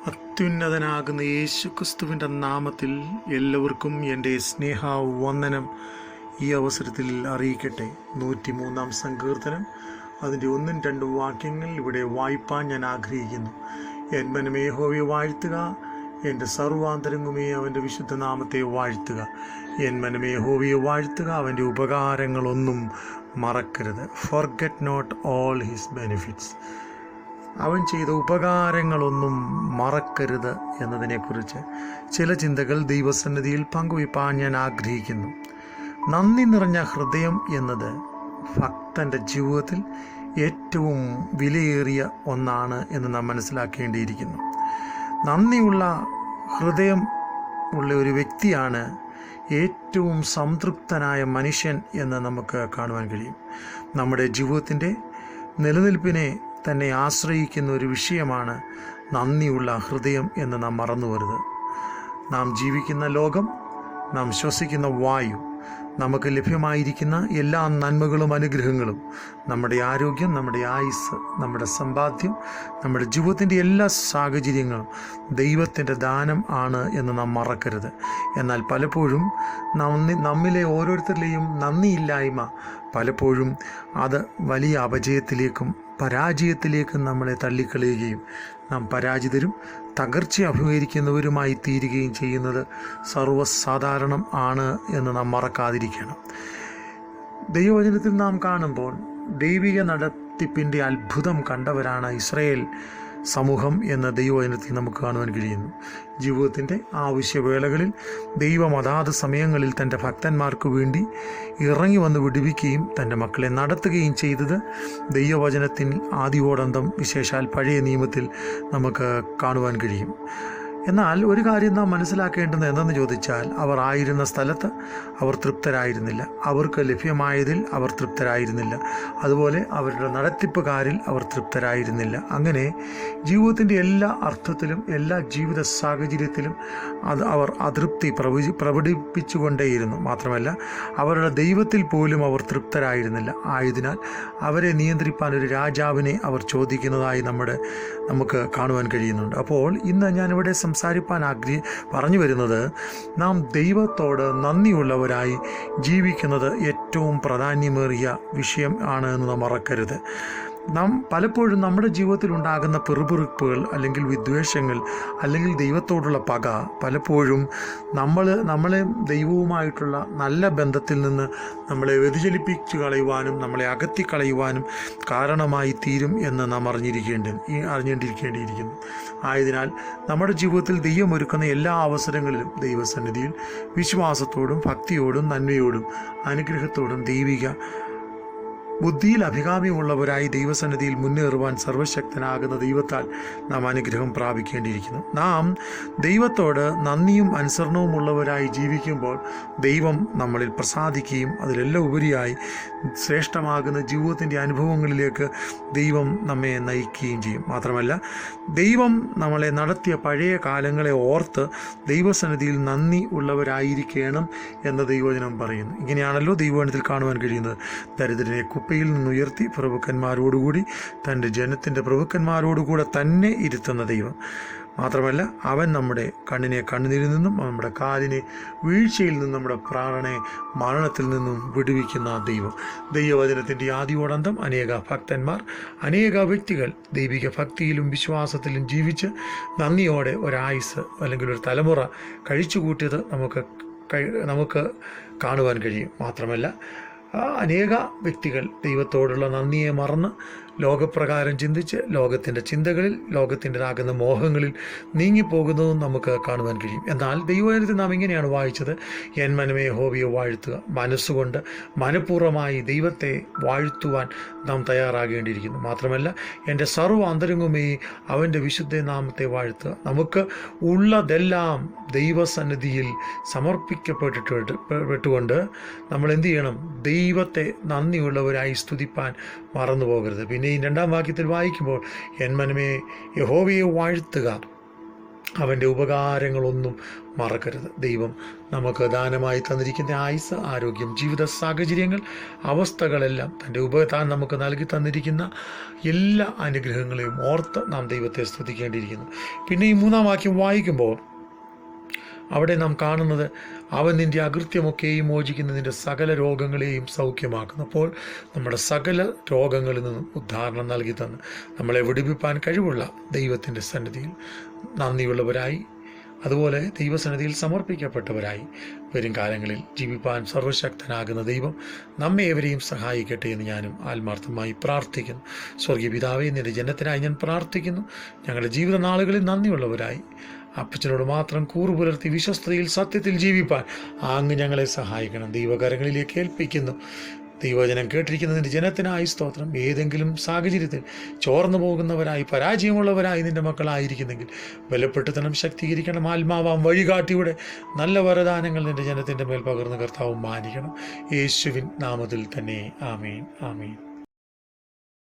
അത്യുന്നതനാകുന്ന യേശുക്രിസ്തുവിൻ്റെ നാമത്തിൽ എല്ലാവർക്കും എൻ്റെ സ്നേഹവന്ദനം ഈ അവസരത്തിൽ അറിയിക്കട്ടെ. 103 സങ്കീർത്തനം അതിൻ്റെ 1-2 വാക്യങ്ങൾ ഇവിടെ വായിപ്പാൻ ഞാൻ ആഗ്രഹിക്കുന്നു. എൻ മനമേ യഹോവയെ വാഴ്ത്തുക, എൻ്റെ സർവാന്തരംഗമേ അവൻ്റെ വിശുദ്ധ നാമത്തെ വാഴ്ത്തുക. എൻ മനമേ യഹോവയെ വാഴ്ത്തുക, അവൻ്റെ ഉപകാരങ്ങളൊന്നും മറക്കരുത്. Forget not all his benefits. അവൻ ചെയ്ത ഉപകാരങ്ങളൊന്നും മറക്കരുത് എന്നതിനെക്കുറിച്ച് ചില ചിന്തകൾ ദൈവസന്നിധിയിൽ പങ്കുവയ്പ്പാൻ ഞാൻ ആഗ്രഹിക്കുന്നു. നന്ദി നിറഞ്ഞ ഹൃദയം എന്നത് ഭക്തൻ്റെ ജീവിതത്തിൽ ഏറ്റവും വിലയേറിയ ഒന്നാണ് എന്ന് നാം മനസ്സിലാക്കേണ്ടിയിരിക്കുന്നു. നന്ദിയുള്ള ഹൃദയം ഉള്ള ഒരു വ്യക്തിയാണ് ഏറ്റവും സംതൃപ്തനായ മനുഷ്യൻ എന്ന് നമുക്ക് കാണുവാൻ കഴിയും. നമ്മുടെ ജീവിതത്തിൻ്റെ നിലനിൽപ്പിനെ തന്നെ ആശ്രയിക്കുന്ന ഒരു വിഷയമാണ് നന്ദിയുള്ള ഹൃദയം എന്ന് നാം മറന്നുവരുത്. നാം ജീവിക്കുന്ന ലോകം, നാം ശ്വസിക്കുന്ന വായു, നമുക്ക് ലഭ്യമായിരിക്കുന്ന എല്ലാ നന്മകളും അനുഗ്രഹങ്ങളും, നമ്മുടെ ആരോഗ്യം, നമ്മുടെ ആയുസ്, നമ്മുടെ സമ്പാദ്യം, നമ്മുടെ ജീവിതത്തിൻ്റെ എല്ലാ സാഹചര്യങ്ങളും ദൈവത്തിൻ്റെ ദാനം ആണ് എന്ന് നാം മറക്കരുത്. എന്നാൽ പലപ്പോഴും നമ്മിലെ ഓരോരുത്തരിലെയും നന്ദിയില്ലായ്മ പലപ്പോഴും അത് വലിയ അപജയത്തിലേക്കും പരാജയത്തിലേക്കും നമ്മളെ തള്ളിക്കളയുകയും നാം പരാജിതരും തകർച്ച അഭിമുഖീകരിക്കുന്നവരുമായി തീരുകയും ചെയ്യുന്നത് സർവ്വസാധാരണം ആണ് എന്ന് നാം മറക്കാതിരിക്കണം. ദൈവവചനത്തിൽ നാം കാണുമ്പോൾ ദൈവിക നടത്തിപ്പിൻ്റെ അത്ഭുതം കണ്ടവരാണ് ഇസ്രായേൽ സമൂഹം എന്ന ദൈവവചനത്തിൽ നമുക്ക് കാണുവാൻ കഴിയുന്നു. ജീവിതത്തിൻ്റെ ആവശ്യവേളകളിൽ ദൈവം അതാത് സമയങ്ങളിൽ തൻ്റെ ഭക്തന്മാർക്ക് വേണ്ടി ഇറങ്ങി വന്ന് വിടുവിക്കുകയും തൻ്റെ മക്കളെ നടത്തുകയും ചെയ്തത് ദൈവവചനത്തിൽ ആദിയോടന്തം, വിശേഷാൽ പഴയ നിയമത്തിൽ നമുക്ക് കാണുവാൻ കഴിയും. എന്നാൽ ഒരു കാര്യം നാം മനസ്സിലാക്കേണ്ടത് എന്തെന്ന് ചോദിച്ചാൽ, അവർ ആയിരുന്ന സ്ഥലത്ത് അവർ തൃപ്തരായിരുന്നില്ല, അവർക്ക് ലഭ്യമായതിൽ അവർ തൃപ്തരായിരുന്നില്ല, അതുപോലെ അവരുടെ നടത്തിപ്പുകാരിൽ അവർ തൃപ്തരായിരുന്നില്ല. അങ്ങനെ ജീവിതത്തിൻ്റെ എല്ലാ അർത്ഥത്തിലും എല്ലാ ജീവിത സാഹചര്യത്തിലും അവർ അതൃപ്തി പ്രകടിപ്പിച്ചുകൊണ്ടേയിരുന്നു. മാത്രമല്ല അവരുടെ ദൈവത്തിൽ പോലും അവർ തൃപ്തരായിരുന്നില്ല. ആയതിനാൽ അവരെ നിയന്ത്രിപ്പാൻ ഒരു രാജാവിനെ അവർ ചോദിക്കുന്നതായി നമുക്ക് കാണുവാൻ കഴിയുന്നുണ്ട്. അപ്പോൾ ഇന്ന് ഞാനിവിടെ സംസാരിപ്പാൻ പറഞ്ഞു വരുന്നത്, നാം ദൈവത്തോട് നന്ദിയുള്ളവരായി ജീവിക്കുന്നത് ഏറ്റവും പ്രാധാന്യമേറിയ വിഷയം ആണ് എന്ന് നാം മറക്കരുത്. നാം പലപ്പോഴും നമ്മുടെ ജീവിതത്തിൽ ഉണ്ടാകുന്ന പിറുപിറുപ്പുകൾ, അല്ലെങ്കിൽ വിദ്വേഷങ്ങൾ, അല്ലെങ്കിൽ ദൈവത്തോടുള്ള പക പലപ്പോഴും നമ്മളെ ദൈവവുമായിട്ടുള്ള നല്ല ബന്ധത്തിൽ നിന്ന് നമ്മളെ വ്യതിചലിപ്പിച്ചു കളയുവാനും നമ്മളെ അകറ്റിക്കളയുവാനും കാരണമായി തീരും എന്ന് നാം അറിഞ്ഞേണ്ടിയിരിക്കുന്നു. ആയതിനാൽ നമ്മുടെ ജീവിതത്തിൽ ദൈവം ഒരുക്കുന്ന എല്ലാ അവസരങ്ങളിലും ദൈവസന്നിധിയിൽ വിശ്വാസത്തോടും ഭക്തിയോടും നന്മയോടും അനുഗ്രഹത്തോടും ദൈവിക ബുദ്ധിയിൽ അഭികാമ്യമുള്ളവരായി ദൈവസന്നിധിയിൽ മുന്നേറുവാൻ സർവശക്തനാകുന്ന ദൈവത്താൽ നാം അനുഗ്രഹം പ്രാപിക്കേണ്ടിയിരിക്കുന്നു. നാം ദൈവത്തോട് നന്ദിയും അനുസരണവും ഉള്ളവരായി ജീവിക്കുമ്പോൾ ദൈവം നമ്മളിൽ പ്രസാദിക്കുകയും അതിലെല്ലാം ഉപരിയായി ശ്രേഷ്ഠമാകുന്ന ജീവിതത്തിൻ്റെ അനുഭവങ്ങളിലേക്ക് ദൈവം നമ്മെ നയിക്കുകയും ചെയ്യും. മാത്രമല്ല ദൈവം നമ്മളെ നടത്തിയ പഴയ കാലങ്ങളെ ഓർത്ത് ദൈവസന്നിധിയിൽ നന്ദി ഉള്ളവരായിരിക്കണം എന്ന് ദൈവവചനം പറയുന്നു. ഇങ്ങനെയാണല്ലോ ദൈവവചനത്തിൽ കാണുവാൻ കഴിയുന്നത്. ദരിദ്രനെ കുപ്പയിൽ നിന്നുയർത്തി പ്രഭുക്കന്മാരോടുകൂടി തൻ്റെ ജനത്തിൻ്റെ പ്രഭുക്കന്മാരോടുകൂടെ തന്നെ ഇരുത്തുന്ന ദൈവം. മാത്രമല്ല അവൻ നമ്മുടെ കണ്ണിനെ കണ്ണുനീരിൽ നിന്നും നമ്മുടെ കാലിനെ വീഴ്ചയിൽ നിന്നും നമ്മുടെ പ്രാണനെ മരണത്തിൽ നിന്നും വിടുവിക്കുന്ന ദൈവം. ദൈവവചനത്തിൻ്റെ ആദിയോടന്തം അനേക ഭക്തന്മാർ, അനേക വ്യക്തികൾ ദൈവിക ഭക്തിയിലും വിശ്വാസത്തിലും ജീവിച്ച് നന്ദിയോടെ ഒരായുസ് അല്ലെങ്കിൽ ഒരു തലമുറ കഴിച്ചുകൂട്ടിയത് നമുക്ക് കാണുവാൻ കഴിയും. മാത്രമല്ല അനേക വ്യക്തികൾ ദൈവത്തോടുള്ള നന്ദിയെ മറന്ന് ലോകപ്രകാരം ചിന്തിച്ച് ലോകത്തിൻ്റെ ചിന്തകളിൽ ലോകത്തിൻ്റെതാകുന്ന മോഹങ്ങളിൽ നീങ്ങിപ്പോകുന്നതും നമുക്ക് കാണുവാൻ കഴിയും. എന്നാൽ ദൈവവചനത്തിൽ നാം ഇങ്ങനെയാണ് വായിച്ചത്, എൻ മനമേ യഹോവയെ വാഴ്ത്തുക. മനസ്സുകൊണ്ട് മനഃപൂർവ്വമായി ദൈവത്തെ വാഴ്ത്തുവാൻ നാം തയ്യാറാകേണ്ടിയിരിക്കുന്നു. മാത്രമല്ല എൻ്റെ സർവ്വ അന്തരംഗമേ അവൻ്റെ വിശുദ്ധ നാമത്തെ വാഴ്ത്തുക. നമുക്ക് ഉള്ളതെല്ലാം ദൈവസന്നിധിയിൽ സമർപ്പിക്കപ്പെട്ടുകൊണ്ട് നമ്മൾ എന്ത് ചെയ്യണം? ദൈവത്തെ നന്ദിയുള്ളവരായി സ്തുതിപ്പാൻ മറന്നു പോകരുത്. പിന്നെ ഈ 2-ാം വാക്യത്തിൽ വായിക്കുമ്പോൾ, എൻ മനമേ യഹോവയെ വാഴ്ത്തുക, അവൻ്റെ ഉപകാരങ്ങളൊന്നും മറക്കരുത്. ദൈവം നമുക്ക് ദാനമായി തന്നിരിക്കുന്ന ആയുസ്സ്, ആരോഗ്യം, ജീവിത സാഹചര്യങ്ങൾ, അവസ്ഥകളെല്ലാം താൻ നമുക്ക് നൽകി തന്നിരിക്കുന്ന എല്ലാ അനുഗ്രഹങ്ങളെയും ഓർത്ത് നാം ദൈവത്തെ സ്തുതിക്കേണ്ടിയിരിക്കുന്നു. പിന്നെ ഈ 3-ാം വാക്യം വായിക്കുമ്പോൾ അവിടെ നാം കാണുന്നത്, അവൻ നിൻ്റെ അകൃത്യമൊക്കെയും മോചിക്കുന്ന നിൻ്റെ സകല രോഗങ്ങളെയും സൗഖ്യമാക്കുന്നു. അപ്പോൾ നമ്മുടെ സകല രോഗങ്ങളിൽ നിന്നും ഉദ്ധാരണം നൽകി തന്ന് നമ്മളെ വിടുവിപ്പാൻ കഴിവുള്ള ദൈവത്തിൻ്റെ സന്നിധിയിൽ നന്ദിയുള്ളവരായി, അതുപോലെ ദൈവസന്നിധിയിൽ സമർപ്പിക്കപ്പെട്ടവരായി വരും കാലങ്ങളിൽ ജീവിപ്പാൻ സർവശക്തനാകുന്ന ദൈവം നമ്മെ ഏവരെയും സഹായിക്കട്ടെ എന്ന് ഞാനും ആത്മാർത്ഥമായി പ്രാർത്ഥിക്കുന്നു. സ്വർഗീയ പിതാവേ, നിൻ്റെ ജനത്തിനായി ഞാൻ പ്രാർത്ഥിക്കുന്നു. ഞങ്ങളുടെ ജീവിത നാളുകളിൽ നന്ദിയുള്ളവരായി അപ്പച്ചനോട് മാത്രം കൂറുപുലർത്തി വിശ്വസ്തയിൽ സത്യത്തിൽ ജീവിപ്പാൻ അങ്ങ് ഞങ്ങളെ സഹായിക്കണം. ദൈവകരങ്ങളിലേക്ക് ഏൽപ്പിക്കുന്നു. ദൈവവചനം കേട്ടിരിക്കുന്ന നിൻ്റെ ജനത്തിനായി സ്തോത്രം. ഏതെങ്കിലും സാഹചര്യത്തിൽ ചോർന്നു പോകുന്നവരായി, പരാജയമുള്ളവരായി നിൻ്റെ മക്കളായിരിക്കുന്നെങ്കിൽ ബലപ്പെട്ടു തനം, ശക്തീകരിക്കണം. ആത്മാവാം വഴികാട്ടിയുടെ നല്ല വരദാനങ്ങൾ നിൻ്റെ ജനത്തിൻ്റെ മേൽ പകർന്ന് കർത്താവ് മാനിക്കണം. യേശുവിൻ നാമത്തിൽ തന്നെ. ആമേൻ, ആമേൻ.